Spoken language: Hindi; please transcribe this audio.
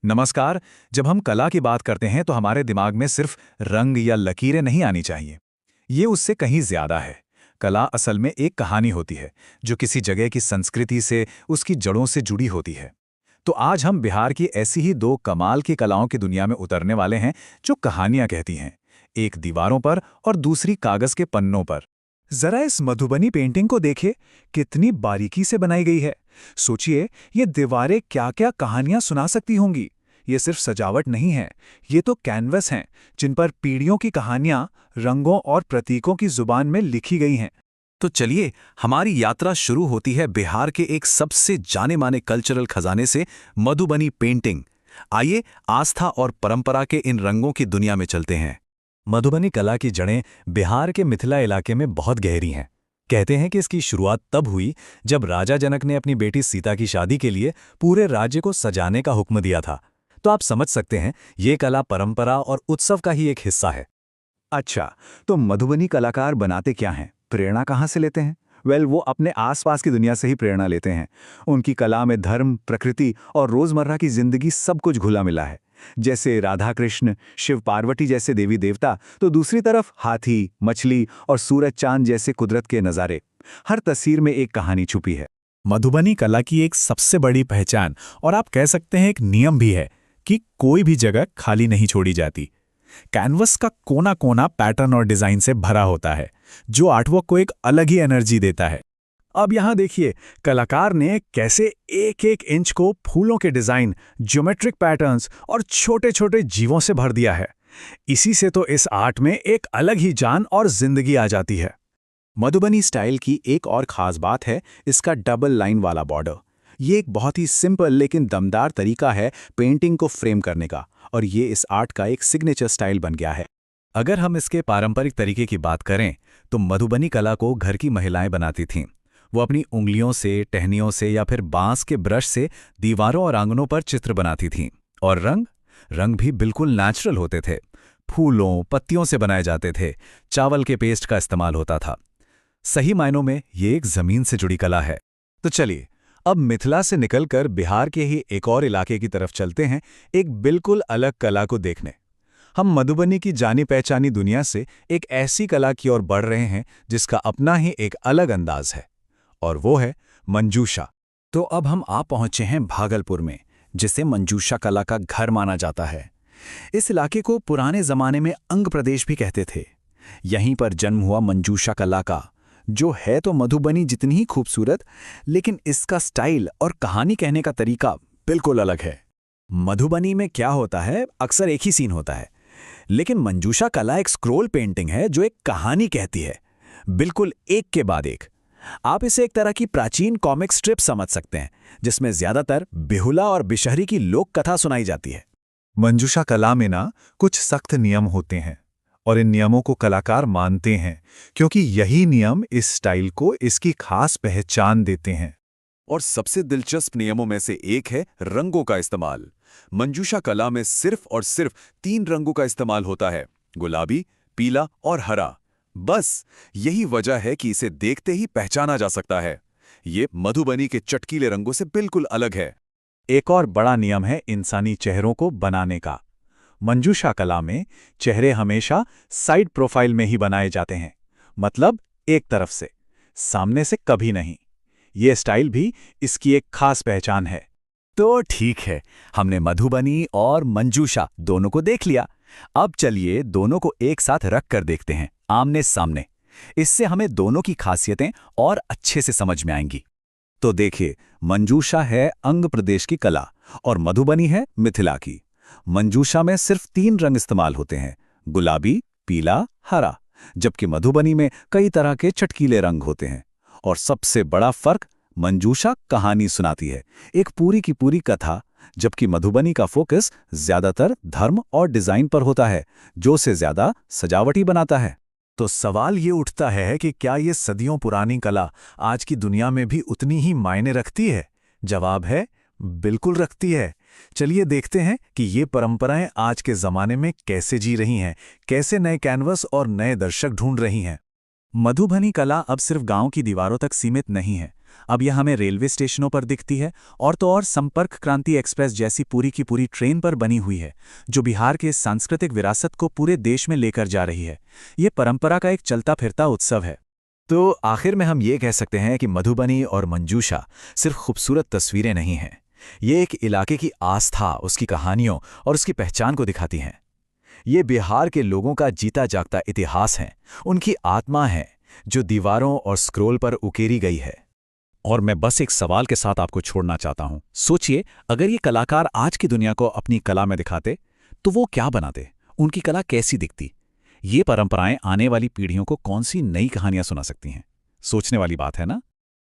नमस्कार। जब हम कला की बात करते हैं तो हमारे दिमाग में सिर्फ रंग या लकीरें नहीं आनी चाहिए। ये उससे कहीं ज्यादा है। कला असल में एक कहानी होती है जो किसी जगह की संस्कृति से, उसकी जड़ों से जुड़ी होती है। तो आज हम बिहार की ऐसी ही दो कमाल की कलाओं की दुनिया में उतरने वाले हैं जो कहानियां कहती हैं, एक दीवारों पर और दूसरी कागज के पन्नों पर। जरा इस मधुबनी पेंटिंग को देखिए, कितनी बारीकी से बनाई गई है। सोचिए, ये दीवारें क्या-क्या कहानियां सुना सकती होंगी। ये सिर्फ सजावट नहीं है, ये तो कैनवस हैं जिन पर पीढ़ियों की कहानियां रंगों और प्रतीकों की जुबान में लिखी गई हैं। तो चलिए, हमारी यात्रा शुरू होती है बिहार के एक सबसे जाने माने कल्चरल खजाने से, मधुबनी पेंटिंग। आइए आस्था और परंपरा के इन रंगों की दुनिया में चलते हैं। मधुबनी कला की जड़ें बिहार के मिथिला इलाके में बहुत गहरी हैं। कहते हैं कि इसकी शुरुआत तब हुई जब राजा जनक ने अपनी बेटी सीता की शादी के लिए पूरे राज्य को सजाने का हुक्म दिया था। तो आप समझ सकते हैं, ये कला परंपरा और उत्सव का ही एक हिस्सा है। अच्छा, तो मधुबनी कलाकार बनाते क्या हैं? प्रेरणा कहाँ से लेते हैं? वो अपने आसपास की दुनिया से ही प्रेरणा लेते हैं। उनकी कला में धर्म, प्रकृति और रोजमर्रा की जिंदगी सब कुछ घुला मिला है। जैसे राधा कृष्ण, शिव पार्वती जैसे देवी देवता, तो दूसरी तरफ हाथी, मछली और सूरज चांद जैसे कुदरत के नज़ारे। हर तस्वीर में एक कहानी छुपी है। मधुबनी कला की एक सबसे बड़ी पहचान, और आप कह सकते हैं एक नियम भी है, कि कोई भी जगह खाली नहीं छोड़ी जाती। कैनवस का कोना कोना पैटर्न और डिजाइन से भरा होता है, जो आर्टवर्क को एक अलग ही एनर्जी देता है। अब यहां देखिए, कलाकार ने कैसे एक एक इंच को फूलों के डिजाइन, ज्योमेट्रिक पैटर्न्स और छोटे छोटे जीवों से भर दिया है। इसी से तो इस आर्ट में एक अलग ही जान और जिंदगी आ जाती है। मधुबनी स्टाइल की एक और खास बात है इसका डबल लाइन वाला बॉर्डर। ये एक बहुत ही सिंपल लेकिन दमदार तरीका है पेंटिंग को फ्रेम करने का, और ये इस आर्ट का एक सिग्नेचर स्टाइल बन गया है। अगर हम इसके पारंपरिक तरीके की बात करें, तो मधुबनी कला को घर की महिलाएं बनाती थीं। वो अपनी उंगलियों से, टहनियों से या फिर बांस के ब्रश से दीवारों और आंगनों पर चित्र बनाती थीं। और रंग भी बिल्कुल नेचुरल होते थे। फूलों, पत्तियों से बनाए जाते थे। चावल के पेस्ट का इस्तेमाल होता था। सही मायनों में ये एक जमीन से जुड़ी कला है। तो चलिए, अब मिथिला से निकलकर बिहार के ही एक और इलाके की तरफ चलते हैं, एक बिल्कुल अलग कला को देखने। हम मधुबनी की जानी पहचानी दुनिया से एक ऐसी कला की ओर बढ़ रहे हैं जिसका अपना ही एक अलग अंदाज है, और वो है मंजूषा। तो अब हम आ पहुंचे हैं भागलपुर में, जिसे मंजूषा कला का घर माना जाता है। इस इलाके को पुराने जमाने में अंग प्रदेश भी कहते थे। यहीं पर जन्म हुआ मंजूषा कला का, जो है तो मधुबनी जितनी ही खूबसूरत, लेकिन इसका स्टाइल और कहानी कहने का तरीका बिल्कुल अलग है। मधुबनी में क्या होता है, अक्सर एक ही सीन होता है, लेकिन मंजूषा कला एक स्क्रोल पेंटिंग है जो एक कहानी कहती है, बिल्कुल एक के बाद एक। आप इसे एक तरह की प्राचीन कॉमिक स्ट्रिप समझ सकते हैं, जिसमें ज्यादातर बिहुला और बिशहरी की लोक कथा सुनाई जाती है। मंजूषा कला में ना कुछ सख्त नियम होते हैं, और इन नियमों को कलाकार मानते हैं, क्योंकि यही नियम इस स्टाइल को इसकी खास पहचान देते हैं। और सबसे दिलचस्प नियमों में से एक है रंगों का इस्तेमाल। मंजूषा कला में सिर्फ और सिर्फ 3 रंगों का इस्तेमाल होता है: गुलाबी, पीला और हरा। बस यही वजह है कि इसे देखते ही पहचाना जा सकता है। ये मधुबनी के चटकीले रंगों से बिल्कुल अलग है। एक और बड़ा नियम है इंसानी चेहरों को बनाने का। मंजूषा कला में चेहरे हमेशा साइड प्रोफाइल में ही बनाए जाते हैं, मतलब एक तरफ से, सामने से कभी नहीं। ये स्टाइल भी इसकी एक खास पहचान है। तो ठीक है, हमने मधुबनी और मंजूषा दोनों को देख लिया। अब चलिए दोनों को एक साथ रख कर देखते हैं, आमने सामने। इससे हमें दोनों की खासियतें और अच्छे से समझ में आएंगी। तो देखिए, मंजूषा है अंग प्रदेश की कला और मधुबनी है मिथिला की। मंजूषा में सिर्फ 3 रंग इस्तेमाल होते हैं: गुलाबी, पीला, हरा, जबकि मधुबनी में कई तरह के चटकीले रंग होते हैं। और सबसे बड़ा फर्क, मंजूषा कहानी सुनाती है, एक पूरी की पूरी कथा, जबकि मधुबनी का फोकस ज्यादातर धर्म और डिजाइन पर होता है, जो से ज्यादा सजावटी बनाता है। तो सवाल ये उठता है कि क्या ये सदियों पुरानी कला आज की दुनिया में भी उतनी ही मायने रखती है? जवाब है, बिल्कुल रखती है। चलिए देखते हैं कि ये परंपराएं आज के जमाने में कैसे जी रही हैं, कैसे नए कैनवस और नए दर्शक ढूंढ रही हैं। मधुबनी कला अब सिर्फ गांव की दीवारों तक सीमित नहीं है, अब यह हमें रेलवे स्टेशनों पर दिखती है, और तो और संपर्क क्रांति एक्सप्रेस जैसी पूरी की पूरी ट्रेन पर बनी हुई है, जो बिहार के सांस्कृतिक विरासत को पूरे देश में लेकर जा रही है। ये परंपरा का एक चलता फिरता उत्सव है। तो आखिर में हम ये कह सकते हैं कि मधुबनी और मंजूषा सिर्फ खूबसूरत तस्वीरें नहीं हैं। ये एक इलाके की आस्था, उसकी कहानियों और उसकी पहचान को दिखाती हैं। ये बिहार के लोगों का जीता जागता इतिहास है, उनकी आत्मा है जो दीवारों और स्क्रोल पर उकेरी गई है। और मैं बस एक सवाल के साथ आपको छोड़ना चाहता हूं। सोचिए, अगर ये कलाकार आज की दुनिया को अपनी कला में दिखाते तो वो क्या बनाते, उनकी कला कैसी दिखती? ये परंपराएं आने वाली पीढ़ियों को कौन सी नई कहानियां सुना सकती हैं? सोचने वाली बात है ना?